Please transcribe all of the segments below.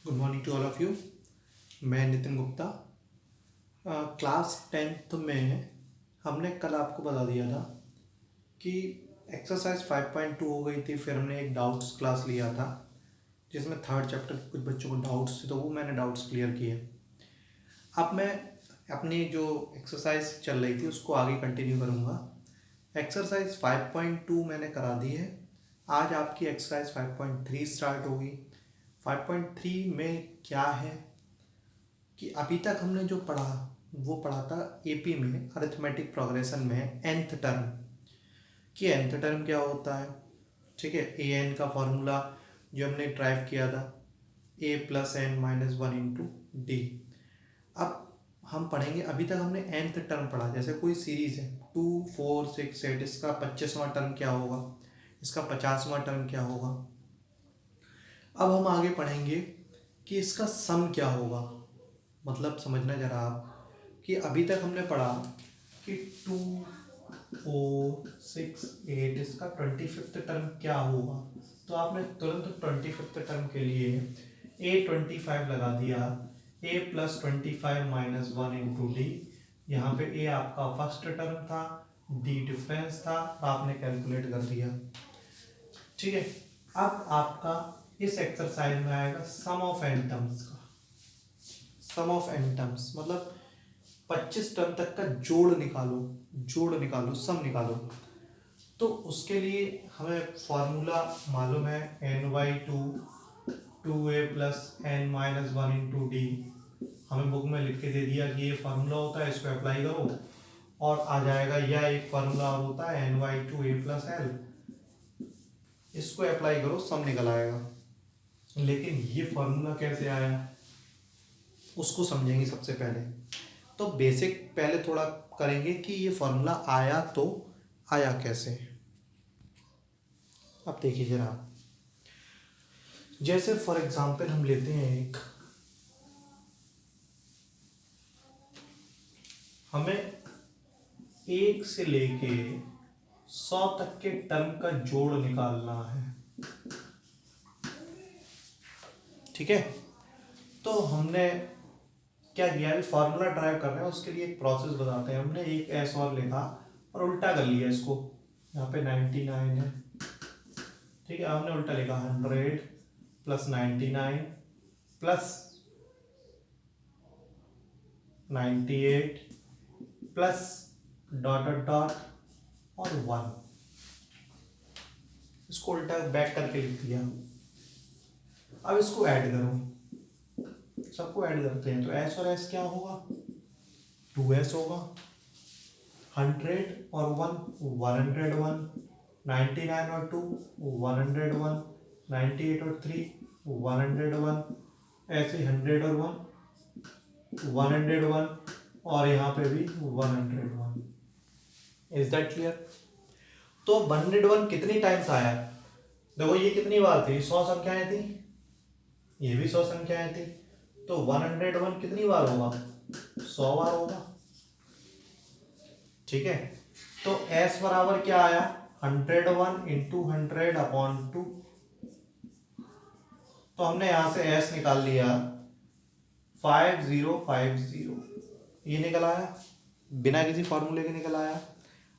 Good morning to all of you. मैं Nitin Gupta. Class tenth में हमने कल आपको बता दिया था कि एक्सरसाइज 5.2 हो गई थी। फिर हमने एक डाउट्स क्लास लिया था जिसमें थर्ड चैप्टर के कुछ बच्चों को डाउट्स थे, तो वो मैंने डाउट्स क्लियर किए। अब मैं अपनी जो एक्सरसाइज चल रही थी उसको आगे कंटिन्यू करूँगा। एक्सरसाइज 5.2 मैंने करा दी है। आज आपकी एक्सरसाइज 5.3 स्टार्ट होगी। 5.3 में क्या है कि अभी तक हमने जो पढ़ा वो पढ़ा था एपी में अरिथमेटिक प्रोग्रेशन में nth टर्म कि nth टर्म क्या होता है। ठीक है, ए एन का फॉर्मूला जो हमने ड्राइव किया था a plus N minus one into D. अब हम पढ़ेंगे, अभी तक हमने nth टर्म पढ़ा। जैसे कोई सीरीज है 2 4 6 8, इसका 25वां टर्म क्या होगा, इसका 50वां टर्म क्या होगा। अब हम आगे पढ़ेंगे कि इसका सम क्या होगा। मतलब समझना जरा आप कि अभी तक हमने पढ़ा कि 2 4 6 8 इसका 25th टर्म क्या होगा। तो आपने तुरंत 25th टर्म के लिए a25 लगा दिया। a plus 25 minus one into D. यहाँ पे a आपका फर्स्ट टर्म था, d डिफरेंस था, आपने कैलकुलेट कर दिया। ठीक है, अब आपका इस एक्सरसाइज में आएगा सम ऑफ एन टर्म्स का। सम ऑफ एन टर्म्स मतलब 25 टर्म तक का जोड़ निकालो, सम निकालो। तो उसके लिए हमें फॉर्मूला मालूम है n/2 2a plus N minus one into D. हमें बुक में लिख के दे दिया कि ये फार्मूला होता है, इसको अप्लाई करो और आ जाएगा। या एक फार्मूला और होता है n/2 a प्लस एल, इसको अप्लाई करो, सम निकल आएगा। लेकिन ये फार्मूला कैसे आया उसको समझेंगे सबसे पहले। तो बेसिक पहले थोड़ा करेंगे कि ये फॉर्मूला आया तो आया कैसे। अब देखिए जरा, जैसे फॉर एग्जांपल हम लेते हैं हमें 1 से लेके 100 तक के टर्म का जोड़ निकालना है। ठीक है, तो हमने क्या किया है, फॉर्मूला ड्राइव कर रहे हैं, उसके लिए एक प्रोसेस बताते हैं। हमने एक एस और लिखा और उल्टा कर लिया इसको। यहाँ पे 99 है। ठीक है, हमने उल्टा लिखा 100 plus 99 plus 98 plus dot dot dot और 1। इसको उल्टा बैक करके लिख दिया। अब इसको ऐड करो, सबको ऐड करते हैं। तो एस और एस क्या होगा, 2s होगा। 100 और 1 101, 99 और 2 101, 98 और 3 101, ऐसे 100 और 1 101 और यहाँ पे भी 101। Is that clear. तो 101 कितनी टाइम्स आया, देखो ये कितनी बार थी, 100 संख्याएं थी, ये भी 100 संख्याएं थी। तो 101 कितनी बार होगा, 100 बार होगा। ठीक है, तो s बराबर क्या आया, 101 इंटू 100 अपॉन 2। तो हमने यहां से s निकाल लिया 5050, ये निकल आया, बिना किसी फॉर्मूले के निकल आया।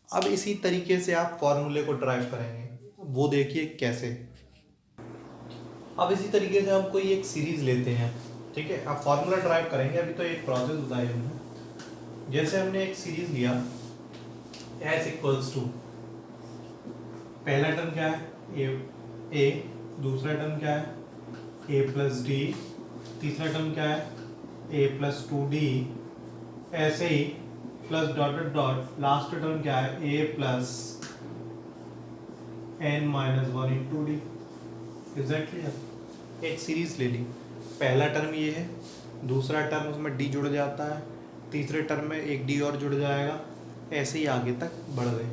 अब इसी तरीके से आप फॉर्मूले को ड्राइव करेंगे, वो देखिए कैसे। अब इसी तरीके से हम कोई एक सीरीज लेते हैं। ठीक है, अब फॉर्मूला ड्राइव करेंगे। अभी तो एक प्रोसेस बताया हमने। जैसे हमने एक सीरीज लिया s इक्वल्स टू, पहला टर्म क्या है ए, दूसरा टर्म क्या है a प्लस डी, तीसरा टर्म क्या है a प्लस 2d, ऐसे ही plus dot dot dot, last term क्या है a plus N minus one into d. Is that clear. एक सीरीज ले ली, पहला टर्म ये है, दूसरा टर्म उसमें d जुड़ जाता है, तीसरे टर्म में एक d और जुड़ जाएगा, ऐसे ही आगे तक बढ़ गए।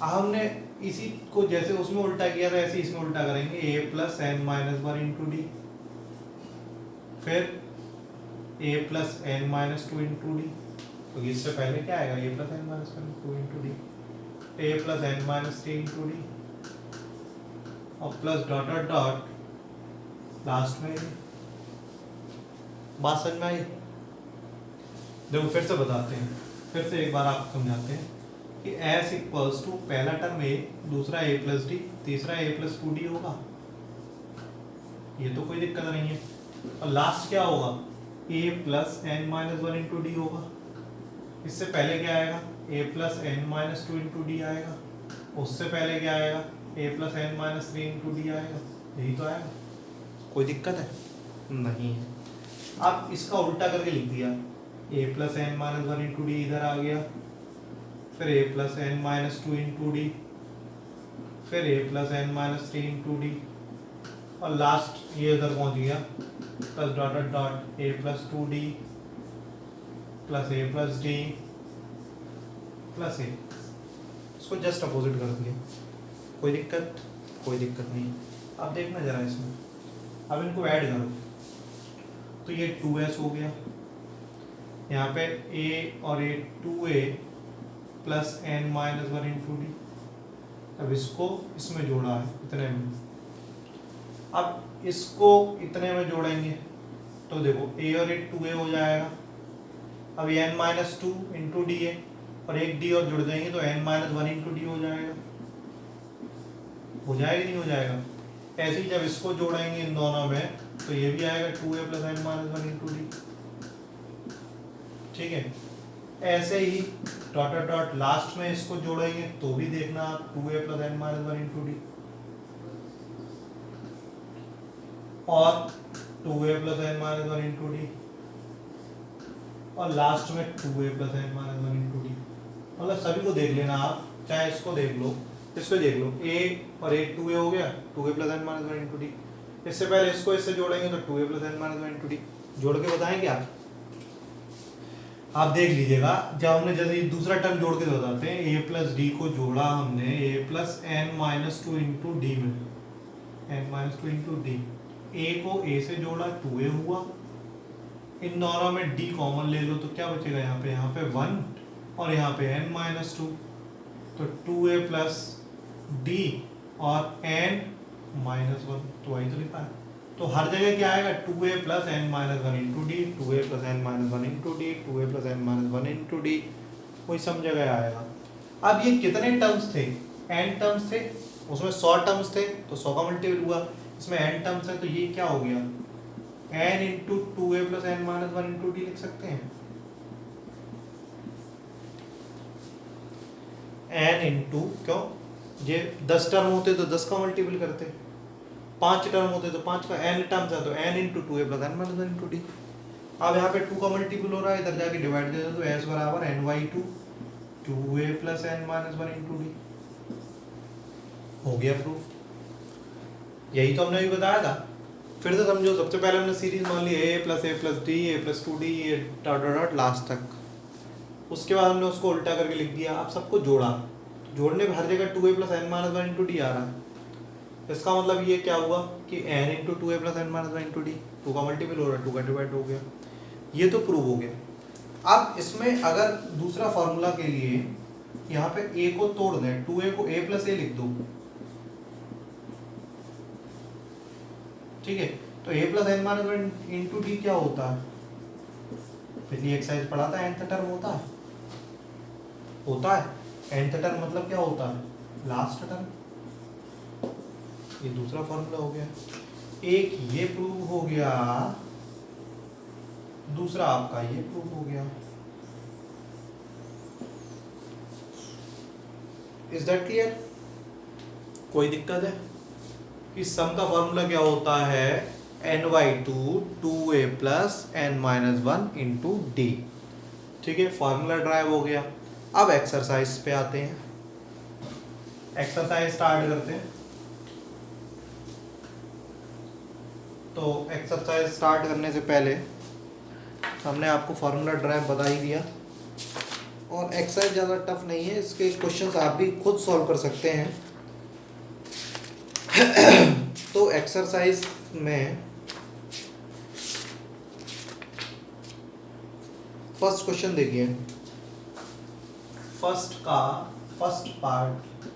हमने इसी को जैसे उसमें उल्टा किया था ऐसे इसमें उल्टा करेंगे, a plus N minus one into D, फिर a plus N minus two into D. तो इससे पहले क्या आएगा, a plus N minus one two into d, a plus N minus three into D और plus dot dot dot last में। बात समझ में आई? देखो फिर से बताते हैं, फिर से एक बार आपको समझाते हैं कि s इक्वल्स टू पहला टर्म a, दूसरा a प्लस डी, तीसरा a प्लस 2d होगा, ये तो कोई दिक्कत नहीं है। और लास्ट क्या होगा, a plus N minus one into D होगा। इससे पहले क्या आएगा, a plus N minus two into D आएगा। उससे पहले क्या आएगा, a plus N minus three into D आएगा। यही तो आएगा, कोई दिक्कत है नहीं है। अब इसका उल्टा करके लिख दिया, a plus N minus one into D इधर आ गया, फिर a plus N minus two into D, फिर a plus N minus three into D, और लास्ट ये इधर पहुंच गया plus dot dot a plus two D plus a plus D plus a। इसको जस्ट अपोजिट कर दिया, कोई दिक्कत? कोई दिक्कत नहीं। अब देखना जरा इसमें, अब इनको ऐड करो तो ये 2s हो गया, यहाँ पे a और a 2a plus N minus one into D. अब इसको इसमें जोड़ा है इतने में, अब इसको इतने में जोड़ेंगे तो देखो a और a 2a हो जाएगा। अब n minus two into D है, और एक d और जुड़ जाएंगे तो n minus one into D हो जाएगा। हो जाएगा नहीं हो जाएगा? ऐसे ही जब इसको जोड़ेंगे इन दोनों में तो ये भी आएगा 2a plus N minus one into D. ठीक है, ऐसे ही डॉट डॉट लास्ट में इसको जोड़ेंगे तो भी देखना आप 2a plus N minus one into D, और 2a plus N minus one into D, और लास्ट में 2a plus N minus one into D. मतलब सभी को देख लेना आप, चाहे इसको देख लो, इसको देख लो, a और a 2a हो गया, 2a plus N minus one into D. इससे पहले इसको इससे जोड़ेंगे तो 2a plus N minus one into D. जोड़ के बताएंगे आप देख लीजिएगा। जब हमने जैसे दूसरा टर्म जोड़ के बताते हैं, a प्लस डी को जोड़ा हमने a plus N minus two into d में, n minus two into d. a को a से जोड़ा 2a हुआ, इन दोनों में d कॉमन ले लो तो क्या बचेगा, यहाँ पे 1 और यहाँ पे n माइनस टू, तो 2a प्लस डी और n माइनस वन, तो वही तो लिखा है। तो हर जगह क्या आएगा, 2a plus N minus one into D, 2a plus N minus one into D, 2a plus N minus one into D, वही सब जगह आएगा। अब ये कितने टर्म्स थे, n टर्म्स थे, उसमें 100 टर्म्स थे तो 100 का मल्टीपल हुआ, इसमें n टर्म्स है तो ये क्या हो गया, n into 2a plus N minus one into D लिख सकते हैं। n इंटू, क्यों, ये 10 टर्म होते तो 10 का मल्टीपल करते, 5 टर्म होते तो 5 का, n टर्म्स है तो n into 2a plus N minus one into D. अब यहाँ पे 2 का मल्टीपल हो रहा है, इधर जाके डिवाइड दे दो तो s बराबर ny2 2a plus N minus one into D. हो गया प्रूफ, यही तो हमने अभी बताया था। फिर से समझो, सबसे पहले हमने सीरीज मान ली a plus D, a plus two D, dot dot dot last तक। उसके बाद हमने उसको उल्टा करके लिख दिया। अब सबको जोड़ा, जोड़ने में हर जगह 2a plus N minus one into d आ रहा है। इसका मतलब ये क्या हुआ कि n into 2a plus N minus one into d, 2 का मल्टीपल हो रहा है, 2 का डिवाइड हो गया। ये तो प्रूव हो गया। अब इसमें अगर दूसरा फॉर्मूला के लिए यहाँ पे a को तोड़ दें, 2a को a प्लस ए लिख दो, ठीक है, तो a plus N minus one into D क्या होता है, पिछली एक्सरसाइज पढ़ा था, nth टर्म होता है। nth टर्म मतलब क्या होता है, लास्ट टर्म। ये दूसरा फॉर्मूला हो गया, एक ये प्रूव हो गया, दूसरा आपका ये प्रूव हो गया। Is that clear? कोई दिक्कत है कि सम का फॉर्मूला क्या होता है, ny2 2a plus N minus one into D. ठीक है, फॉर्मूला ड्राइव हो गया। अब एक्सरसाइज पे आते हैं, एक्सरसाइज स्टार्ट करते हैं। तो एक्सरसाइज स्टार्ट करने से पहले हमने आपको फॉर्मूला ड्राइव बता ही दिया, और एक्सरसाइज ज़्यादा टफ नहीं है, इसके क्वेश्चंस आप भी खुद सॉल्व कर सकते हैं। तो एक्सरसाइज में फर्स्ट क्वेश्चन देखिए, first part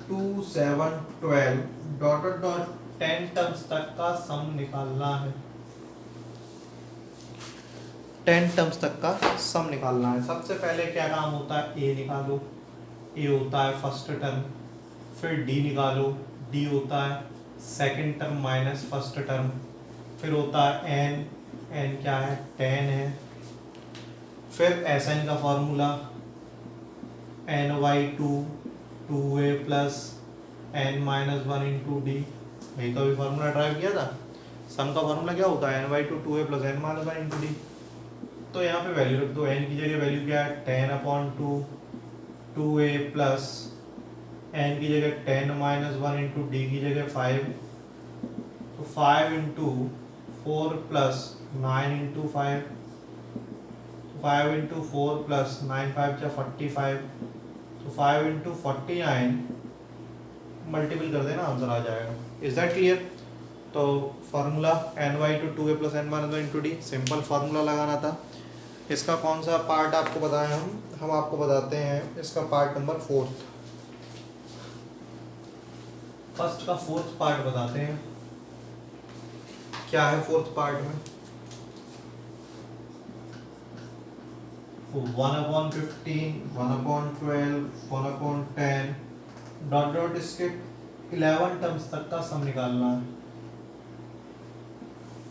2 7 12 dot dot 10 terms तक का सम निकालना है। 10 टर्म्स तक का सम निकालना है। सबसे पहले क्या काम होता है, ए निकालो, ए होता है फर्स्ट टर्म, फिर डी निकालो, डी होता है second term minus first term, फिर होता है एन, एन क्या है 10 है, फिर एस एन का formula N by two A plus N minus one into D, यही तो अभी फॉर्मूला ड्राइव किया था। सम का फॉर्मूला क्या होता है, N by two A plus N minus one into D. तो यहाँ पे वैल्यू रख दो, एन की जगह वैल्यू क्या है 10/2, 2a प्लस एन की जगह 10 माइनस वन इंटू डी की जगह 5, तो 5 into 4 plus 9 into 5, 5 into 4 plus 9 5 या 45, तो 5 इंटू 49 मल्टीपल कर देना, आंसर आ जाएगा। Is that clear? तो formula n by two A plus N minus one into d, simple formula लगाना था। इसका कौन सा पार्ट आपको बताएं, हम आपको बताते हैं इसका पार्ट नंबर 4। फर्स्ट का 4th पार्ट बताते हैं, क्या है 4th पार्ट में, 1/15, 1/12, 1/10 डॉट डॉट इसके 11 टर्म्स तक का सम निकालना है।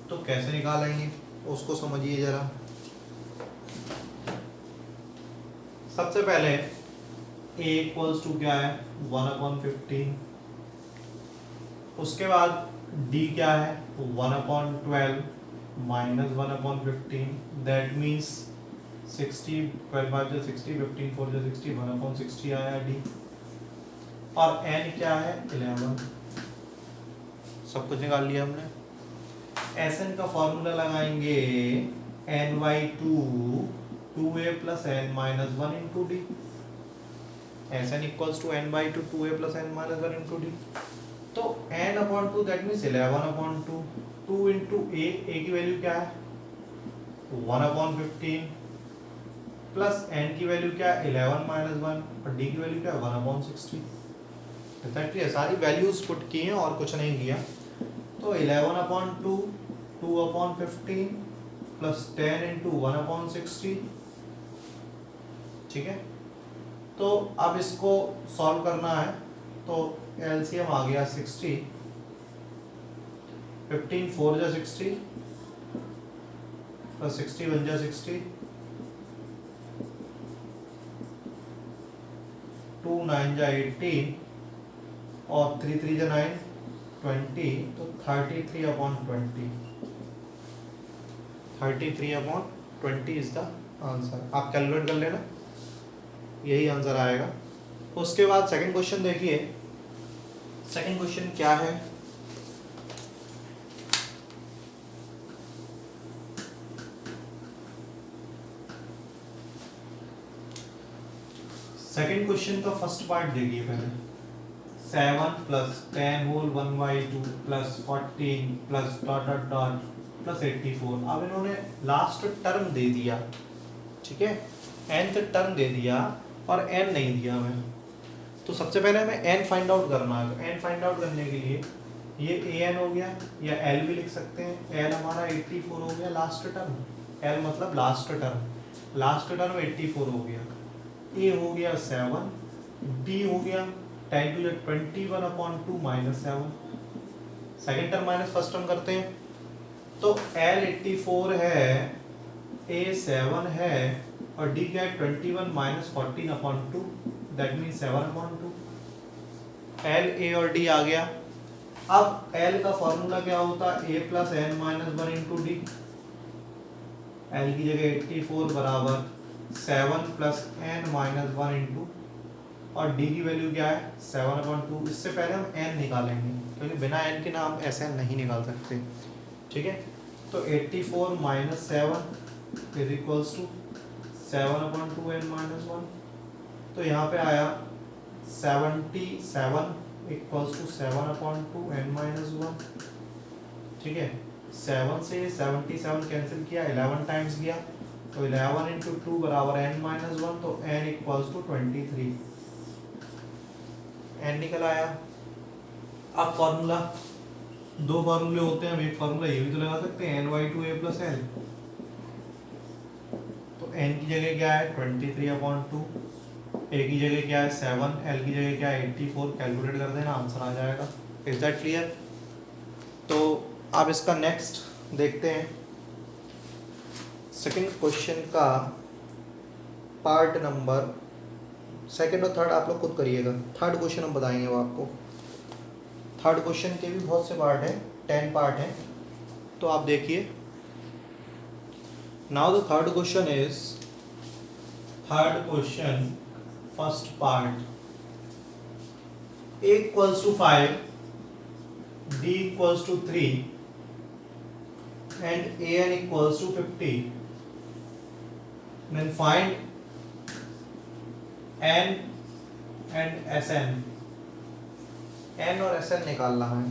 तो कैसे निकालेंगे उसको समझिए जरा। सबसे पहले a इक्वल्स टू क्या है 1/15, उसके बाद d क्या है 1/12 माइनस 1/15, दैट मीन्स 60, 12 5 जो 60, 15 4 जो 60, 1/60 आया d, और n क्या है 11। सब कुछ निकाल लिया हमने। Sn का फॉर्मूला लगाएंगे N by two A plus N minus one into D, Sn equals to N by two A plus N minus one into D. तो n/2 दैट मीन्स 11/2, 2 इंटू ए की वैल्यू क्या है 1/15 प्लस n की value क्या है 11 minus 1 और d की value क्या है 1/60। एग्जैक्टली सारी वैल्यूज पुट की हैं और कुछ नहीं किया। तो 11/2, 2/15 प्लस 10 इंटू 1/60, ठीक है। तो अब इसको सॉल्व करना है, तो एलसीएम आ गया 60, 15 4 जा 60 प्लस 60 1 जा 60, 2 9 जा 18 और 3 3 जा 9 20, तो 33/20, 33/20 इज द आंसर। आप कैलकुलेट कर लेना, यही आंसर आएगा। उसके बाद सेकंड क्वेश्चन देखिए, सेकंड क्वेश्चन क्या है, सेकंड क्वेश्चन का फर्स्ट पार्ट देखिए पहले, 7 plus 10 whole 1/2 plus 14 plus dot dot dot plus 84। अब इन्होंने लास्ट टर्म दे दिया, ठीक है, nth टर्म दे दिया और n नहीं दिया हमें। तो सबसे पहले हमें n फाइंड आउट करना है। तो n फाइंड आउट करने के लिए ये an हो गया, या l भी लिख सकते हैं। l हमारा 84 हो गया लास्ट टर्म, l मतलब लास्ट टर्म 84 हो गया। a हो गया 7, d हो गया 10 to the 21/2 minus 7, second term minus first term करते हैं। तो L 84 है, A 7 है और D क्या है 21 minus 14/2, that means 7/2। L A और D आ गया। अब L का फॉर्मूला क्या होता है, A plus N minus one into D. L की जगह 84 बराबर 7 plus N minus one into, और d की वैल्यू क्या है 7/2। इससे पहले हम n निकालेंगे क्योंकि बिना n के ना हम Sn नहीं निकाल सकते, ठीक है। तो 84 minus 7 is equals to 7/2 n minus 1। तो यहाँ पे आया 77 इक्वल्स टू 7/2 n माइनस 1, ठीक है। 7 से 77 कैंसिल किया, 11 टाइम्स गया, तो 11 इंटू 2 बराबर n माइनस 1, तो n इक्वल्स टू 23, n निकल आया। अब फॉर्मूला, दो फार्मूले होते हैं, हम एक फार्मूला ये भी तो लगा सकते हैं, N by two A plus L, N की जगह क्या है 23/2, ए की जगह क्या है 7, एल की जगह क्या है 84, कैलकुलेट कर देना आंसर आ जाएगा। Is that clear? तो आप इसका नेक्स्ट देखते हैं, सेकंड क्वेश्चन का पार्ट नंबर सेकंड और थर्ड आप लोग खुद करिएगा, थर्ड क्वेश्चन हम बताएंगे वो आपको। थर्ड क्वेश्चन के भी बहुत से पार्ट हैं, 10 पार्ट हैं, तो आप देखिए। Now the third question is, third question first part, a equals to 5, b equals to 3 and an equals to 50, then find n and sn। n और sn निकालना है,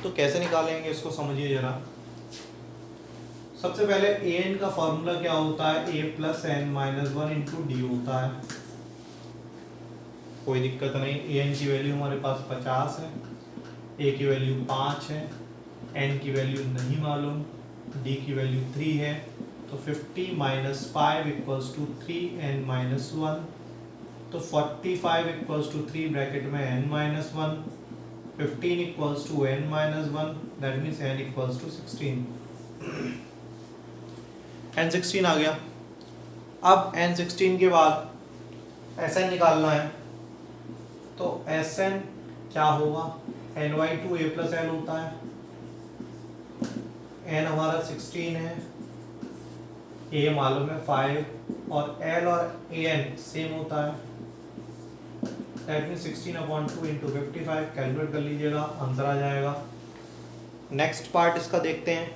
तो कैसे निकालेंगे इसको समझिए जरा। सबसे पहले an का फॉर्मूला क्या होता है, a plus N minus 1 into D होता है, कोई दिक्कत नहीं। an की वैल्यू हमारे पास 50 है, a की वैल्यू 5 है, n की वैल्यू नहीं मालूम, d की वैल्यू 3 है, तो 50 minus 5 equals to 3n minus 1, तो 45 इक्वल्स टू 3 ब्रैकेट में n minus 1, 15 equals to n minus 1, that means n equals to 16। n16 आ गया। अब n16 के बाद Sn निकालना है, तो Sn क्या होगा, n/2 a प्लस l होता है, n हमारा 16 है, a मालूम है 5 और l और an सेम होता है, दैट मीन्स 16/2 इंटू 55, कैलकुलेट कर लीजिएगा आंसर आ जाएगा। नेक्स्ट पार्ट इसका देखते हैं,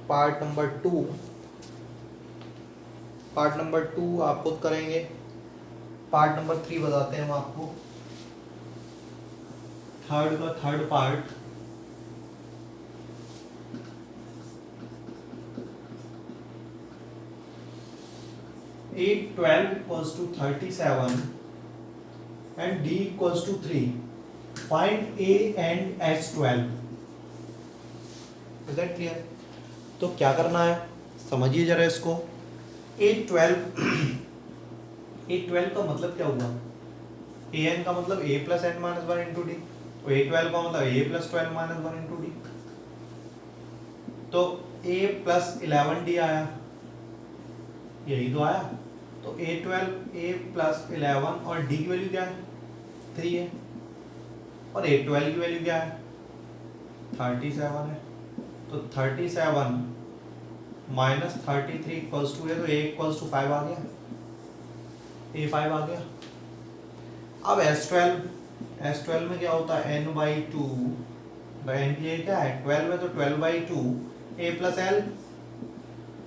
पार्ट नंबर 2। पार्ट नंबर 2 आप खुद करेंगे, पार्ट नंबर 3 बताते हैं हम आपको। थर्ड का third part, a 12 equals to 37 and d equals to 3, find a and s 12। Is that clear? तो क्या करना है समझिए जरा इसको। a12 a12 का मतलब क्या हुआ, an का मतलब a plus N minus 1 into D, तो a12 का मतलब a plus 12 minus 1 into D, तो a प्लस 11d आया, यही तो आया, तो a12 a प्लस 11 और d की वैल्यू क्या है 3 है, और a12 की वैल्यू क्या है 37 है, तो 37 माइनस 33 इक्वल्स टू है, तो a इक्वल्स टू 5 आ गया, a5 आ गया। अब S12 में क्या होता है n/2, n की क्या है 12 है, तो 12/2 a प्लस l,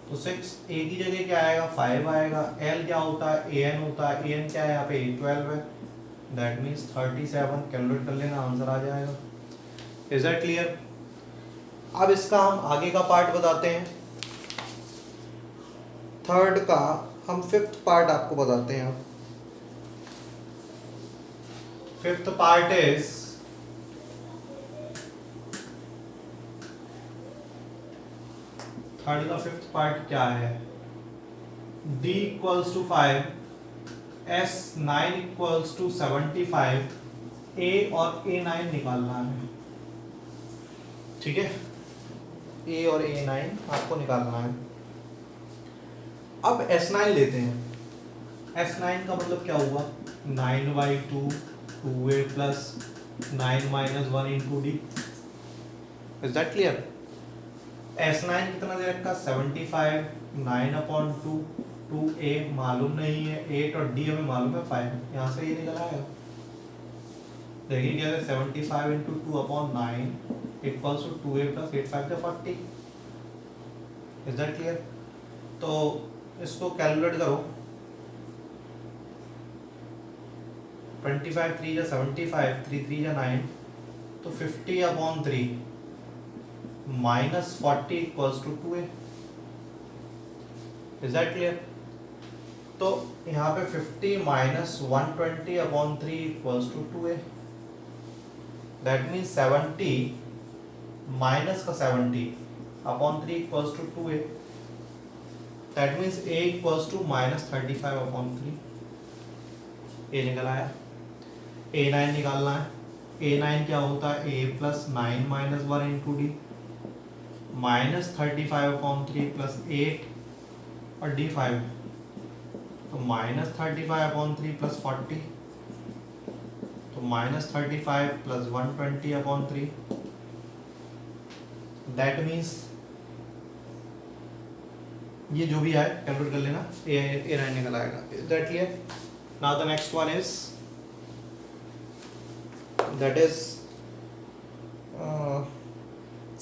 तो 6, a की जगह क्या आएगा 5 आएगा, l क्या होता है an होता है, an क्या है यहाँ पे a12 है, दैट मीन्स 37, कैलकुलेट कर लेना आंसर आ जाएगा। Is that clear? अब इसका हम आगे का पार्ट बताते हैं, थर्ड का हम फिफ्थ पार्ट आपको बताते हैं। फिफ्थ पार्ट इज, थर्ड का फिफ्थ पार्ट क्या है, d equals to 5, S9 equals to 75, a और a9 निकालना है, ठीक है, a और a9 आपको निकालना है। अब S9 लेते हैं, S9 का मतलब क्या हुआ 9/2 2a plus 9 minus 1 into d. Is that clear? S9 कितना दे रखा 75, 9/2 2a मालूम नहीं है 8 और d हमें मालूम है 5, यहाँ से ये निकल आएगा, देखिए क्या है 75 into 2/9 equals to 2a plus 8 5 40। Is that clear? तो इसको कैलकुलेट करो, 25 3 जा 75, 3 3 जा 9, तो 50/3 minus 40 equals to 2a। Is that clear? तो यहाँ पे 50 minus 120/3 equals to 2a, that means 70 minus का 70 upon 3 equals to 2a, that means a equals to -35 upon 3, a निकल आया। a9 निकालना है, a9 क्या होता है, a plus 9 minus 1 into D, -35 upon 3 plus 8 और d5, तो -35 अपॉन 3 प्लस 40, तो -35 प्लस 120 अपॉन 3, दैट मीन्स ये जो भी आए कैलकुलेट कर लेना, a9 निकल आएगा। Is that clear? Now the next one is that is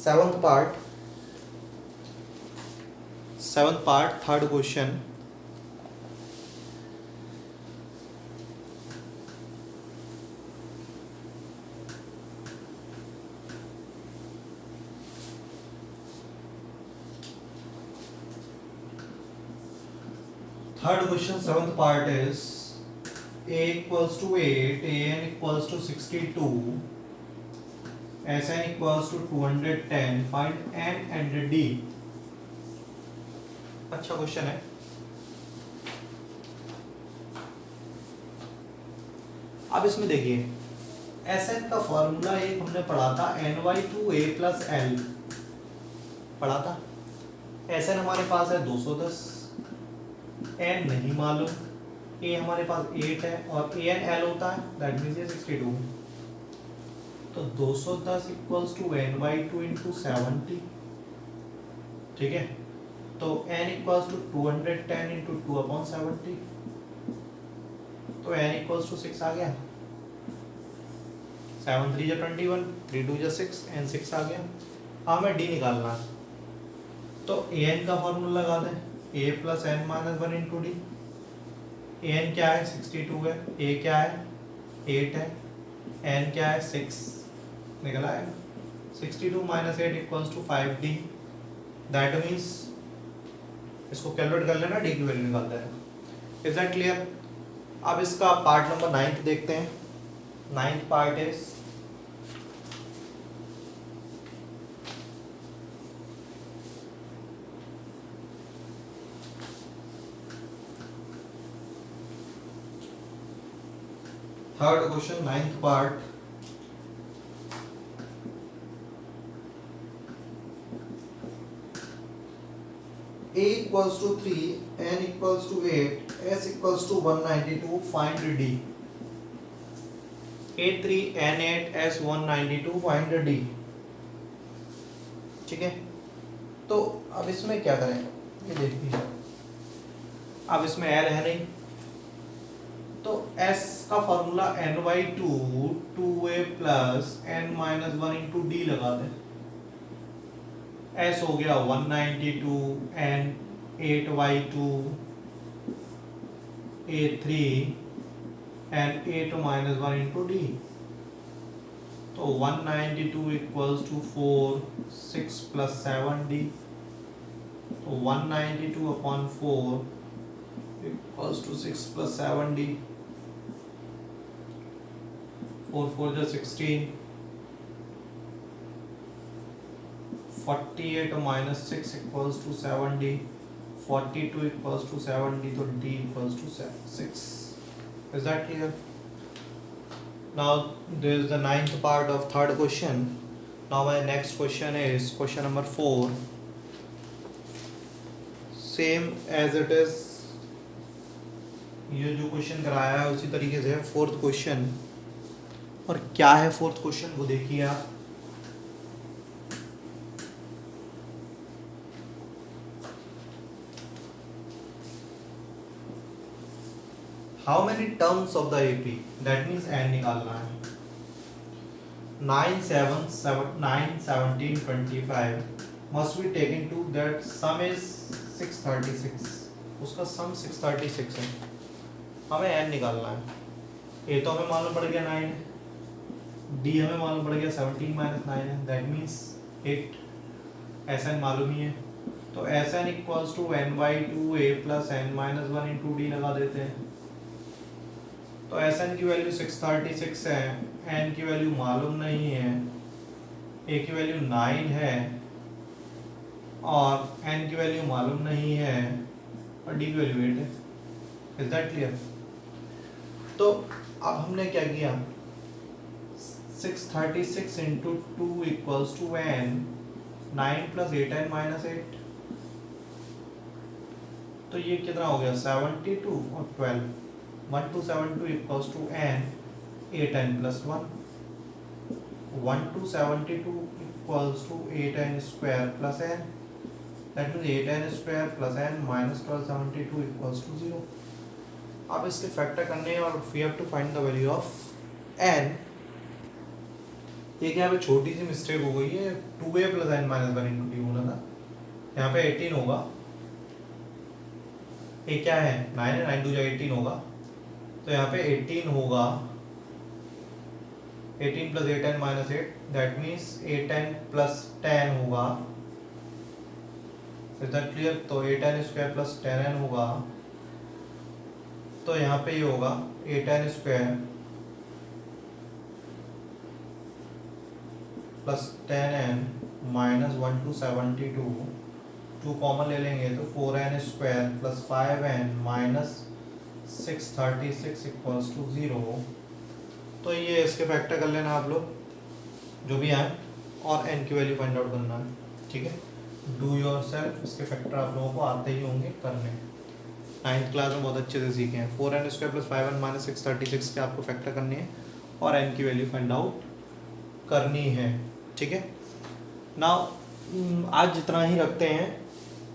seventh part, third question. Third question, seventh part is a equals to 8, an equals to 62, sn equals to 210, find n and d। अच्छा question है। अब इसमें देखिए sn का formula एक हमने पढ़ा था ny2a प्लस l पढ़ा था। sn हमारे पास है 210, n नहीं मालूम, a हमारे पास 8 है और an l होता है, दैट मीन्स ये 62, तो 210 इक्वल्स टू n/2 इंटू 70, ठीक है। तो n equals to 210 into 2 upon 70, तो n इक्वल्स टू 6 आ गया, 7 3 जा 21, 3 2 जा 6, n 6 आ गया। हमें d निकालना है, तो an का फॉर्मूला लगा दें, a plus n minus 1 into D. an क्या है 62 है, a क्या है 8 है, n क्या है 6 निकल आएगा। 62 minus 8 equals to 5d, that means इसको कैलकुलेट कर लेना, डी की वैल्यू निकाल देना। Is that clear? अब इसका पार्ट नंबर 9 देखते हैं। 9th part is third question, 9th part. a equals to 3, n equals to 8, s equals to 192, find d। a3 n8 s 192, find d। ठीक है, तो अब इसमें क्या करें, ये देखिए, अब इसमें l है नहीं, तो s का formula n/2 2a plus n minus 1 into d लगा दें। s हो गया 192, n 8/2 a3 n 8 minus 1 into D, तो 192 इक्वल्स टू 4 6 प्लस 7d, तो 192 upon 4 equals to 6 plus 7d, 4 4 जा 16, 48 minus 6 equals to 7d, 42 equals to 7d, तो d equals to 6। Is that clear? Now there is the 9th part of third question. Now my next question is question number 4. Same as it is, ये जो question कराया है उसी तरीके से है fourth question. और क्या है फोर्थ क्वेश्चन वो देखिए आप। How many terms of the AP? That means n निकालना है। 9 7 7 9 17 25 must be taken to that sum is 636, उसका सम 636 है, हमें n निकालना है। a तो हमें मालूम पड़ गया 9 है, d हमें मालूम पड़ गया 17 माइनस 9 है, दैट मीन्स 8, Sn मालूम ही है, तो Sn equals to n/2 a plus n minus 1 into d लगा देते हैं। तो Sn की वैल्यू 636 है, n की वैल्यू मालूम नहीं है, a की वैल्यू 9 है, और n की वैल्यू मालूम नहीं है और d की वैल्यू 8 है। Is that clear? तो अब हमने क्या किया, 636 into 2 equals to n, 9 plus 8n minus 8, तो ये कितना हो गया 72 और 12, 1272 equals to n 8n plus 1, 1272 equals to 8n square plus n, that means 8n square plus n minus 1272 equals to 0। अब इसके फैक्टर करने हैं और we have to find the value of n। ये क्या है, छोटी सी मिस्टेक हो गई है, 2a plus n minus 1 into D बोला था, यहाँ पे 18 होगा, ये क्या है 9 है, 9 2 18 होगा, तो यहाँ पे 18 होगा, 18 plus 8n minus 8, that means 8n plus 10 होगा। Is that clear? तो 8n स्क्वायर प्लस 10n होगा, तो यहाँ पे ये होगा 8n square plus 10n minus 1272, 2 common ले लेंगे तो 4n square plus 5n minus 636 equals to 0। तो ये इसके फैक्टर कर लेना आप लोग जो भी आए, और n की वैल्यू फाइंड आउट करना है, ठीक है। डू योर सेल्फ, इसके फैक्टर आप लोगों को आते ही होंगे करने, 9th क्लास में बहुत अच्छे से सीखे हैं। 4n square plus 5n minus 636 के आपको फैक्टर करनी है और n की वैल्यू फाइंड आउट करनी है, ठीक है। नाउ आज जितना ही रखते हैं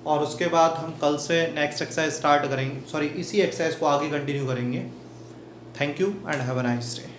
और उसके बाद हम कल से नेक्स्ट एक्सरसाइज स्टार्ट करेंगे, सॉरी इसी एक्सरसाइज को आगे कंटिन्यू करेंगे। Thank you and have a nice day.